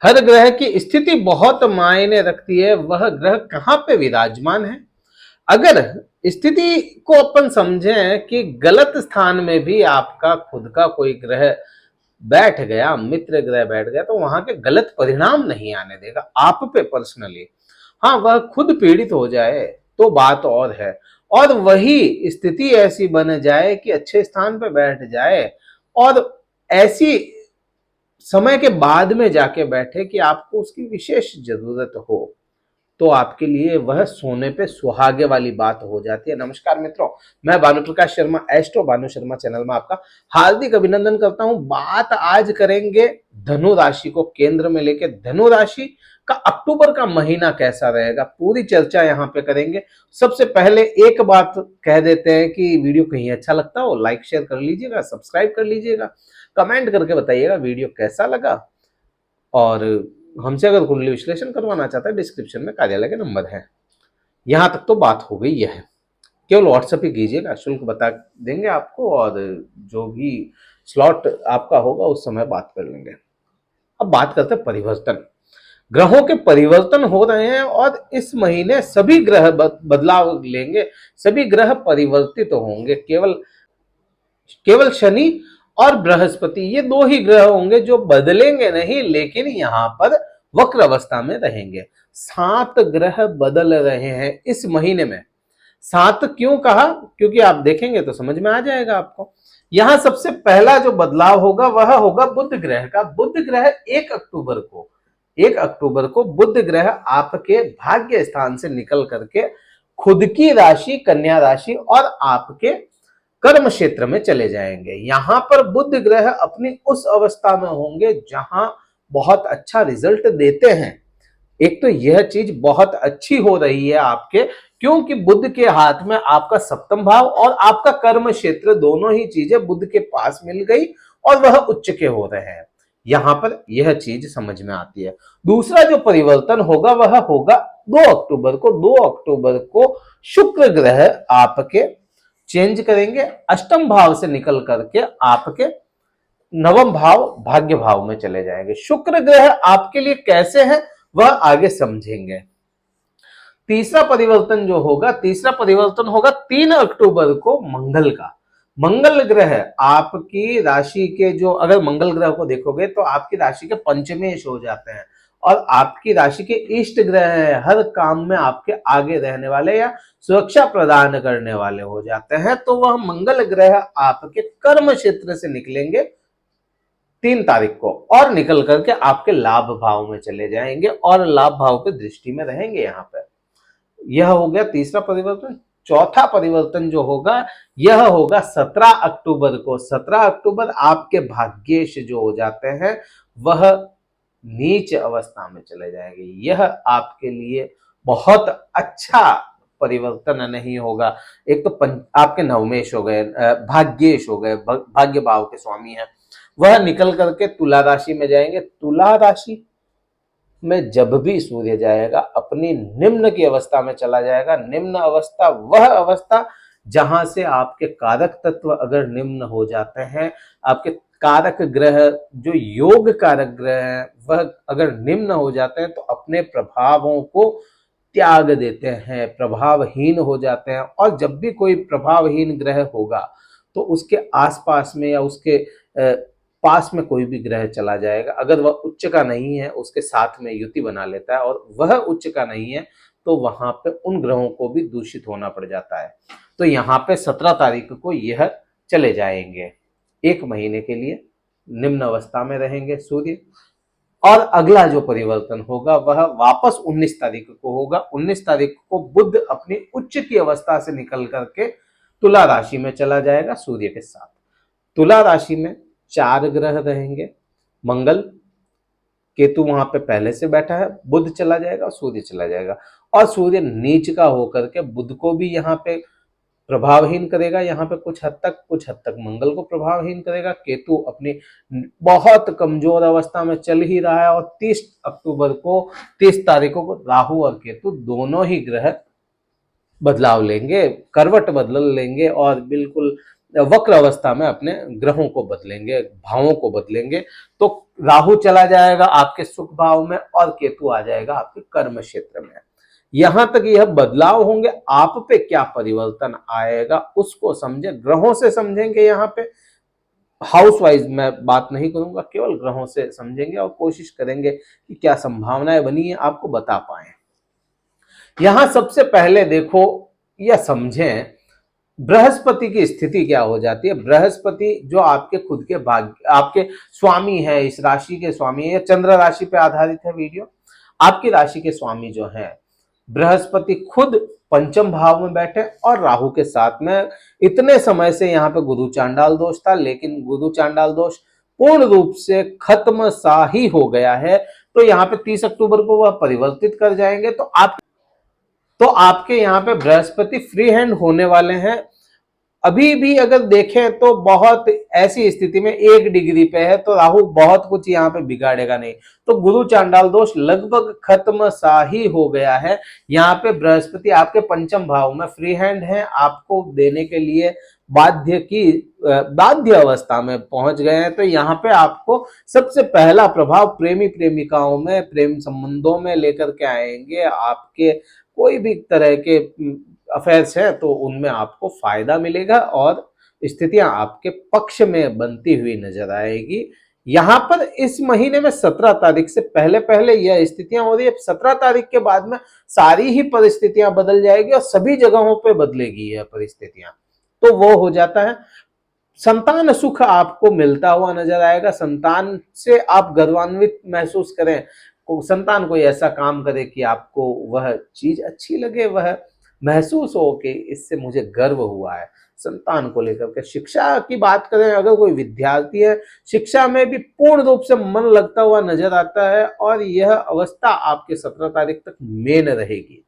हर ग्रह की स्थिति बहुत मायने रखती है, वह ग्रह कहाँ पे विराजमान है। अगर स्थिति को अपन समझें कि गलत स्थान में भी आपका खुद का कोई ग्रह बैठ गया, मित्र ग्रह बैठ गया, तो वहां के गलत परिणाम नहीं आने देगा आप पे पर्सनली। हाँ, वह खुद पीड़ित हो जाए तो बात और है, और वही स्थिति ऐसी बन जाए कि अच्छे स्थान पे बैठ जाए और ऐसी समय के बाद में जाके बैठे कि आपको उसकी विशेष जरूरत हो, तो आपके लिए वह सोने पे सुहागे वाली बात हो जाती है। नमस्कार मित्रों, मैं भानु प्रकाश शर्मा, एस्ट्रो भानु शर्मा चैनल में आपका हार्दिक अभिनंदन करता हूं। बात आज करेंगे धनु राशि को केंद्र में लेके, धनु राशि का अक्टूबर का महीना कैसा रहेगा, पूरी चर्चा यहाँ पे करेंगे। सबसे पहले एक बात कह देते हैं कि वीडियो कहीं अच्छा लगता हो लाइक शेयर कर लीजिएगा, सब्सक्राइब कर लीजिएगा, कमेंट करके बताइएगा वीडियो कैसा लगा। और हमसे अगर कुंडली विश्लेषण करवाना चाहता है, डिस्क्रिप्शन में कार्यालय के नंबर है। यहां तक तो बात हो गई है, केवल व्हाट्सएप ही कीजिएगा, शुल्क बता देंगे आपको, और जो भी स्लॉट आपका होगा उस समय बात कर लेंगे। अब बात करते हैं परिवर्तन। ग्रहों के परिवर्तन हो रहे हैं और इस महीने सभी ग्रह बदलाव लेंगे, सभी ग्रह परिवर्तित होंगे। केवल केवल शनि और बृहस्पति, ये दो ही ग्रह होंगे जो बदलेंगे नहीं, लेकिन यहां पर वक्र अवस्था में रहेंगे। 7 ग्रह बदल रहे हैं इस महीने में। 7 क्यों कहा, क्योंकि आप देखेंगे तो समझ में आ जाएगा आपको। यहां सबसे पहला जो बदलाव होगा वह होगा बुध ग्रह का। बुध ग्रह 1 अक्टूबर को बुध ग्रह आपके भाग्य स्थान से निकल करके खुद की राशि कन्या राशि और आपके कर्म क्षेत्र में चले जाएंगे। यहां पर बुध ग्रह अपनी उस अवस्था में होंगे जहां बहुत अच्छा रिजल्ट देते हैं। एक तो यह चीज बहुत अच्छी हो रही है आपके, क्योंकि बुध के हाथ में आपका सप्तम भाव और आपका कर्म क्षेत्र, दोनों ही चीजें बुध के पास मिल गई और वह उच्च के हो रहे हैं। यहां पर यह चीज समझ में आती है। दूसरा जो परिवर्तन होगा वह होगा 2 अक्टूबर को शुक्र ग्रह आपके चेंज करेंगे, अष्टम भाव से निकल करके आपके नवम भाव भाग्य भाव में चले जाएंगे। शुक्र ग्रह आपके लिए कैसे है वह आगे समझेंगे। तीसरा परिवर्तन होगा 3 अक्टूबर को मंगल का। मंगल ग्रह आपकी राशि के, जो अगर मंगल ग्रह को देखोगे तो आपकी राशि के पंचमेश हो जाते हैं और आपकी राशि के इष्ट ग्रह है, हर काम में आपके आगे रहने वाले या सुरक्षा प्रदान करने वाले हो जाते हैं। तो वह मंगल ग्रह आपके कर्म क्षेत्र से निकलेंगे 3 तारीख को और निकल करके आपके लाभ भाव में चले जाएंगे और लाभ भाव की दृष्टि में रहेंगे। यहाँ पे यह हो गया तीसरा परिवर्तन। चौथा परिवर्तन जो होगा यह होगा 17 अक्टूबर को। 17 अक्टूबर आपके भाग्येश जो हो जाते हैं वह नीच अवस्था में चले जाएंगे। यह आपके लिए बहुत अच्छा परिवर्तन नहीं होगा। एक तो आपके नवमेश हो गए, भाग्येश हो गए, भाग्य भाव के स्वामी हैं, वह निकल करके तुला राशि में जाएंगे। तुला राशि में जब भी सूर्य जाएगा अपनी निम्न की अवस्था में चला जाएगा। निम्न अवस्था वह अवस्था जहां से आपके कारक तत्व अगर निम्न हो जाते हैं, आपके कारक ग्रह जो योग कारक ग्रह हैं वह अगर निम्न हो जाते हैं तो अपने प्रभावों को त्याग देते हैं, प्रभावहीन हो जाते हैं। और जब भी कोई प्रभावहीन ग्रह होगा तो उसके आसपास में या उसके पास में कोई भी ग्रह चला जाएगा, अगर वह उच्च का नहीं है उसके साथ में युति बना लेता है, और वह उच्च का नहीं है तो वहां पे उन ग्रहों को भी दूषित होना पड़ जाता है। तो यहाँ पे 17 तारीख को यह चले जाएंगे, 1 महीने के लिए निम्न अवस्था में रहेंगे सूर्य। और अगला जो परिवर्तन होगा वह वापस 19 तारीख को होगा। 19 तारीख को बुध अपनी उच्च की अवस्था से निकल करके तुला राशि में चला जाएगा सूर्य के साथ। तुला राशि में 4 ग्रह रहेंगे। मंगल, केतु वहां पे पहले से बैठा है, बुध चला जाएगा, सूर्य चला जाएगा, और सूर्य नीच का होकर के बुध को भी यहाँ पे प्रभावहीन करेगा। यहाँ पे कुछ हद तक मंगल को प्रभावहीन करेगा। केतु अपनी बहुत कमजोर अवस्था में चल ही रहा है, और 30 तारीखों को राहु और केतु दोनों ही ग्रह बदलाव लेंगे, करवट बदल लेंगे और बिल्कुल वक्र अवस्था में अपने ग्रहों को बदलेंगे, भावों को बदलेंगे। तो राहु चला जाएगा आपके सुख भाव में और केतु आ जाएगा आपके कर्म क्षेत्र में। यहां तक यह बदलाव होंगे, आप पे क्या परिवर्तन आएगा उसको समझे, ग्रहों से समझेंगे। यहाँ पे हाउस वाइज मैं बात नहीं करूंगा, केवल ग्रहों से समझेंगे और कोशिश करेंगे कि क्या संभावनाएं बनी है आपको बता पाए। यहां सबसे पहले देखो या समझें बृहस्पति की स्थिति क्या हो जाती है। बृहस्पति जो आपके खुद के भाग्य, आपके स्वामी है, इस राशि के स्वामी है, चंद्र राशि पे आधारित है वीडियो। आपकी राशि के स्वामी जो है बृहस्पति खुद पंचम भाव में बैठे और राहु के साथ में। इतने समय से यहाँ पे गुरु चांडाल दोष था, लेकिन गुरु चांडाल दोष पूर्ण रूप से खत्म सा ही हो गया है। तो यहाँ पे 30 अक्टूबर को वह परिवर्तित कर जाएंगे। तो आपके यहाँ पे बृहस्पति फ्री हैंड होने वाले हैं। अभी भी अगर देखें तो बहुत ऐसी स्थिति में 1 डिग्री पे है, तो राहु बहुत कुछ यहाँ पे बिगाड़ेगा नहीं। तो गुरु चांडाल दोष लगभग खत्म सा ही हो गया है। यहाँ पे बृहस्पति आपके पंचम भाव में फ्री हैंड है, आपको देने के लिए बाध्य अवस्था में पहुंच गए हैं। तो यहाँ पे आपको सबसे पहला प्रभाव प्रेमी प्रेमिकाओं में, प्रेम संबंधों में लेकर के आएंगे। आपके कोई भी तरह के अफेयर्स है तो उनमें आपको फायदा मिलेगा और स्थितियां आपके पक्ष में बनती हुई नजर आएगी। यहां पर इस महीने में 17 तारीख से पहले पहले यह स्थितियां हो रही है। 17 तारीख के बाद में सारी ही परिस्थितियां बदल जाएगी और सभी जगहों पे बदलेगी यह परिस्थितियां। तो वो हो जाता है, संतान सुख आपको मिलता हुआ नजर आएगा। संतान से आप गर्वान्वित महसूस करें, संतान कोई ऐसा काम करे कि आपको वह चीज अच्छी लगे, वह महसूस हो कि इससे मुझे गर्व हुआ है संतान को लेकर के। शिक्षा की बात करें, अगर कोई विद्यार्थी है, शिक्षा में भी पूर्ण रूप से मन लगता हुआ नजर आता है और यह अवस्था आपके 17 तारीख तक मेन रहेगी।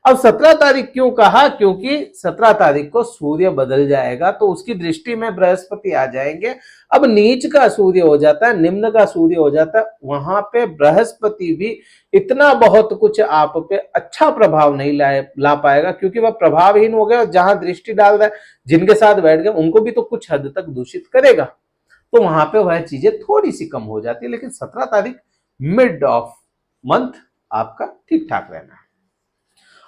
अब 17 तारीख क्यों कहा, क्योंकि 17 तारीख को सूर्य बदल जाएगा, तो उसकी दृष्टि में बृहस्पति आ जाएंगे। अब नीच का सूर्य हो जाता है, निम्न का सूर्य हो जाता है, वहां पे बृहस्पति भी इतना बहुत कुछ आप पे अच्छा प्रभाव नहीं ला पाएगा, क्योंकि वह प्रभावहीन हो गया। जहां दृष्टि डाल रहा है, जिनके साथ बैठ गए, उनको भी तो कुछ हद तक दूषित करेगा। तो वहां पे वह चीजें थोड़ी सी कम हो जाती है। लेकिन 17 तारीख मिड ऑफ मंथ आपका ठीक ठाक रहना है।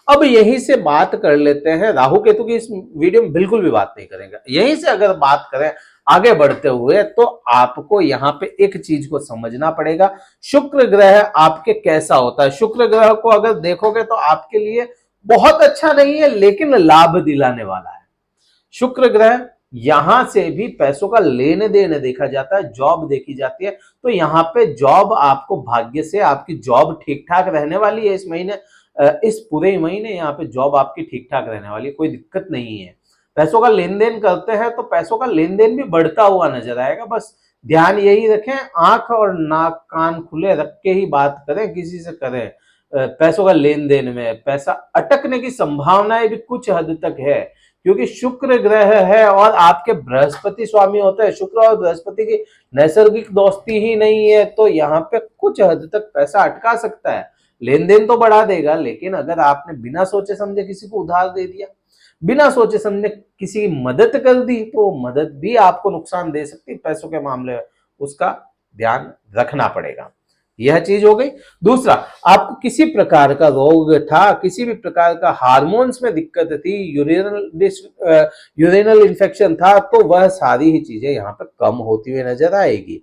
अब यहीं से बात कर लेते हैं, राहु केतु की इस वीडियो में बिल्कुल भी बात नहीं करेंगे। यहीं से अगर बात करें आगे बढ़ते हुए, तो आपको यहाँ पे एक चीज को समझना पड़ेगा, शुक्र ग्रह आपके कैसा होता है। शुक्र ग्रह को अगर देखोगे तो आपके लिए बहुत अच्छा नहीं है, लेकिन लाभ दिलाने वाला है। शुक्र ग्रह यहां से भी पैसों का लेने देने देखा जाता है, जॉब देखी जाती है। तो यहाँ पे जॉब आपको भाग्य से आपकी जॉब ठीक ठाक रहने वाली है इस महीने, इस पूरे महीने यहाँ पे जॉब आपकी ठीक ठाक रहने वाली है, कोई दिक्कत नहीं है। पैसों का लेन देन करते हैं तो पैसों का लेन देन भी बढ़ता हुआ नजर आएगा। बस ध्यान यही रखें, आंख और नाक कान खुले रख के ही बात करें, किसी से करें। पैसों का लेन देन में पैसा अटकने की संभावनाएं भी कुछ हद तक है, क्योंकि शुक्र ग्रह है और आपके बृहस्पति स्वामी होते हैं। शुक्र और बृहस्पति की नैसर्गिक दोस्ती ही नहीं है, तो यहाँ पे कुछ हद तक पैसा अटका सकता है। लेन देन तो बढ़ा देगा, लेकिन अगर आपने बिना सोचे समझे किसी को उधार दे दिया, बिना सोचे समझे किसी की मदद कर दी, तो मदद भी आपको नुकसान दे सकती है। पैसों के मामले में उसका ध्यान रखना पड़ेगा। यह चीज हो गई। दूसरा, आपको किसी प्रकार का रोग था, किसी भी प्रकार का हार्मोन्स में दिक्कत थी, यूरिनल इन्फेक्शन था, तो वह सारी ही चीजें यहाँ पर कम होती हुई नजर आएगी।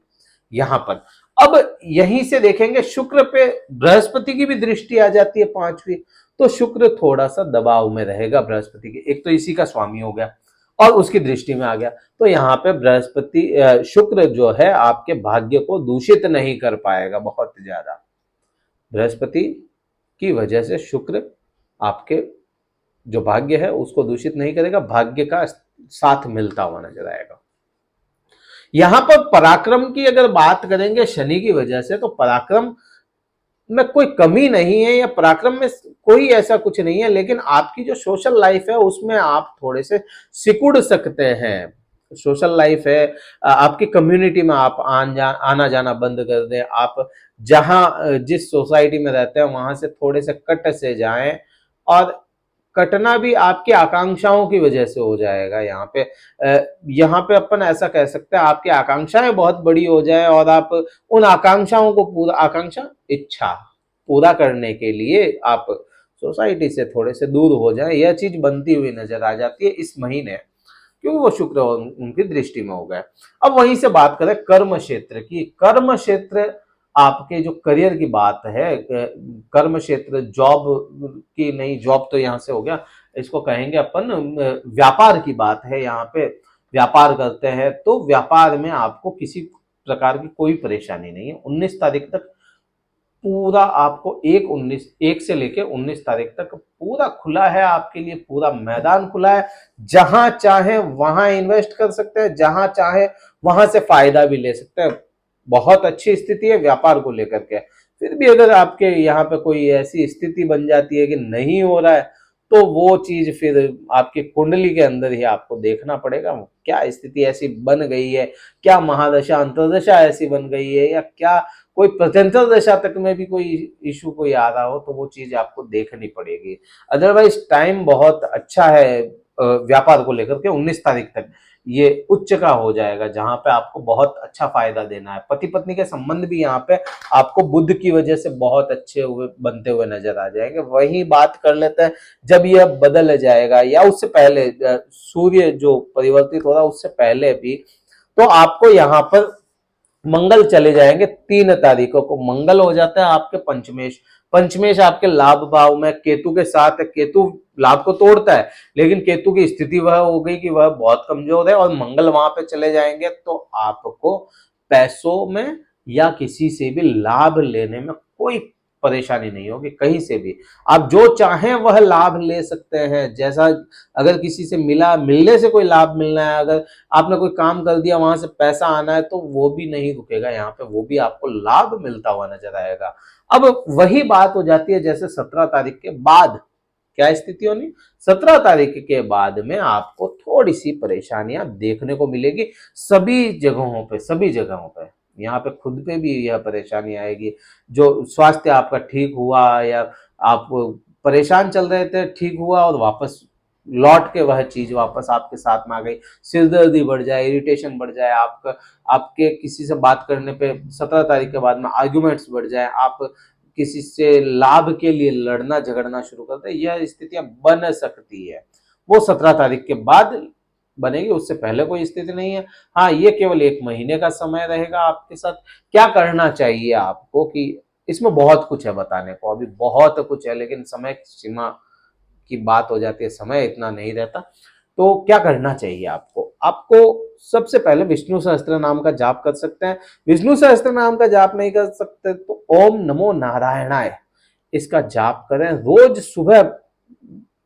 यहाँ पर अब यहीं से देखेंगे, शुक्र पे बृहस्पति की भी दृष्टि आ जाती है 5वीं, तो शुक्र थोड़ा सा दबाव में रहेगा बृहस्पति के। एक तो इसी का स्वामी हो गया और उसकी दृष्टि में आ गया, तो यहाँ पे बृहस्पति शुक्र जो है आपके भाग्य को दूषित नहीं कर पाएगा बहुत ज्यादा। बृहस्पति की वजह से शुक्र आपके जो भाग्य है उसको दूषित नहीं करेगा, भाग्य का साथ मिलता हुआ नजर आएगा। यहां पर पराक्रम की अगर बात करेंगे शनि की वजह से, तो पराक्रम में कोई कमी नहीं है या पराक्रम में कोई ऐसा कुछ नहीं है, लेकिन आपकी जो सोशल लाइफ है उसमें आप थोड़े से सिकुड़ सकते हैं। सोशल लाइफ है, आपकी कम्युनिटी में आप आना जाना बंद कर दें, आप जहां जिस सोसाइटी में रहते हैं वहां से थोड़े से कट से जाएं और कटना भी आपकी आकांक्षाओं की वजह से हो जाएगा। यहाँ पे अपन ऐसा कह सकते हैं आपकी आकांक्षाएं बहुत बड़ी हो जाए और आप उन आकांक्षाओं को पूरा इच्छा पूरा करने के लिए आप सोसाइटी से थोड़े से दूर हो जाए, यह चीज बनती हुई नजर आ जाती है इस महीने, क्योंकि वो शुक्र उनकी दृष्टि में हो गए। अब वहीं से बात करें कर्म क्षेत्र की। कर्म क्षेत्र आपके जो करियर की बात है, कर्म क्षेत्र जॉब की नहीं, जॉब तो यहाँ से हो गया, इसको कहेंगे अपन व्यापार की बात है। यहाँ पे व्यापार करते हैं तो व्यापार में आपको किसी प्रकार की कोई परेशानी नहीं है। 19 तारीख तक पूरा आपको 1 से लेके 19 तारीख तक पूरा खुला है आपके लिए, पूरा मैदान खुला है। जहां चाहे वहां इन्वेस्ट कर सकते हैं, जहां चाहे वहां से फायदा भी ले सकते हैं। बहुत अच्छी स्थिति है व्यापार को लेकर के। फिर भी अगर आपके यहाँ पे कोई ऐसी स्थिति बन जाती है कि नहीं हो रहा है, तो वो चीज फिर आपकी कुंडली के अंदर ही आपको देखना पड़ेगा क्या स्थिति ऐसी बन गई है, क्या महादशा अंतरदशा ऐसी बन गई है, या क्या कोई प्रत्यंतर दशा तक में भी कोई इशू कोई आ रहा हो, तो वो चीज आपको देखनी पड़ेगी। अदरवाइज टाइम बहुत अच्छा है व्यापार को लेकर के। 19 तारीख तक ये उच्च का हो जाएगा, जहां पे आपको बहुत अच्छा फायदा देना है। पति पत्नी के संबंध भी यहाँ पे आपको बुध की वजह से बहुत अच्छे हुए बनते हुए नजर आ जाएंगे। वही बात कर लेते हैं जब यह बदल जाएगा या उससे पहले, सूर्य जो परिवर्तित हो रहा है उससे पहले भी, तो आपको यहाँ पर मंगल चले जाएंगे। 3 तारीखों को मंगल हो जाता है आपके पंचमेश। पंचमेश आपके लाभ भाव में केतु के साथ है। केतु लाभ को तोड़ता है, लेकिन केतु की स्थिति वह हो गई कि वह बहुत कमजोर है, और मंगल वहां पे चले जाएंगे तो आपको पैसों में या किसी से भी लाभ लेने में कोई परेशानी नहीं होगी। कहीं से भी आप जो चाहें वह लाभ ले सकते हैं। जैसा अगर किसी से मिलने से कोई लाभ मिलना है, अगर आपने कोई काम कर दिया वहां से पैसा आना है, तो वो भी नहीं रुकेगा यहाँ पे, वो भी आपको लाभ मिलता हुआ नजर आएगा। अब वही बात हो जाती है जैसे 17 तारीख के बाद क्या स्थिति होनी, 17 तारीख के बाद में आपको थोड़ी सी परेशानियां देखने को मिलेगी सभी जगहों पे। यहाँ पे खुद पे भी यह परेशानी आएगी। जो स्वास्थ्य आपका ठीक हुआ या आप परेशान चल रहे थे, ठीक हुआ और वापस लौट के वह चीज वापस आपके साथ में आ गई। सिरदर्दी बढ़ जाए, इरिटेशन बढ़ जाए, आपके किसी से बात करने पे 17 तारीख के बाद में आर्ग्यूमेंट्स बढ़ जाए, आप किसी से लाभ के लिए लड़ना झगड़ना शुरू करते हैं, यह स्थितियां बन सकती है। वो 17 तारीख के बाद बनेगी, उससे पहले कोई स्थिति नहीं है। हाँ, ये केवल 1 महीने का समय रहेगा आपके साथ। क्या करना चाहिए आपको, कि इसमें बहुत कुछ है बताने को, अभी बहुत कुछ है, लेकिन समय सीमा की बात हो जाती है, समय इतना नहीं रहता। तो क्या करना चाहिए आपको सबसे पहले विष्णु सहस्त्र नाम का जाप कर सकते हैं। विष्णु सहस्त्र नाम का जाप नहीं कर सकते तो ओम नमो नारायणाय इसका जाप करें। रोज सुबह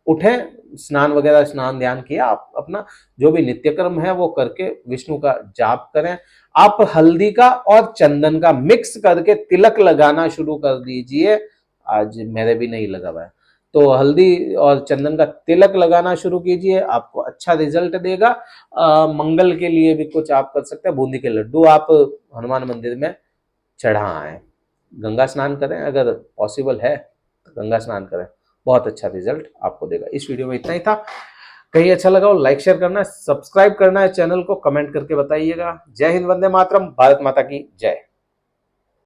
उठें, स्नान ध्यान किया, आप अपना जो भी नित्यक्रम है वो करके विष्णु का जाप करें। आप हल्दी का और चंदन का मिक्स करके तिलक लगाना शुरू कर दीजिए। आज मेरे भी नहीं लगा हुआ है, तो हल्दी और चंदन का तिलक लगाना शुरू कीजिए, आपको अच्छा रिजल्ट देगा। मंगल के लिए भी कुछ आप कर सकते हैं। बूंदी के लड्डू आप हनुमान मंदिर में चढ़ाएं, गंगा स्नान करें, अगर पॉसिबल है तो गंगा स्नान करें, बहुत अच्छा रिजल्ट आपको देगा। इस वीडियो में इतना ही था। कहीं अच्छा लगा हो लाइक शेयर करना है, सब्सक्राइब करना है चैनल को, कमेंट करके बताइएगा। जय हिंद, वंदे मातरम, भारत माता की जय।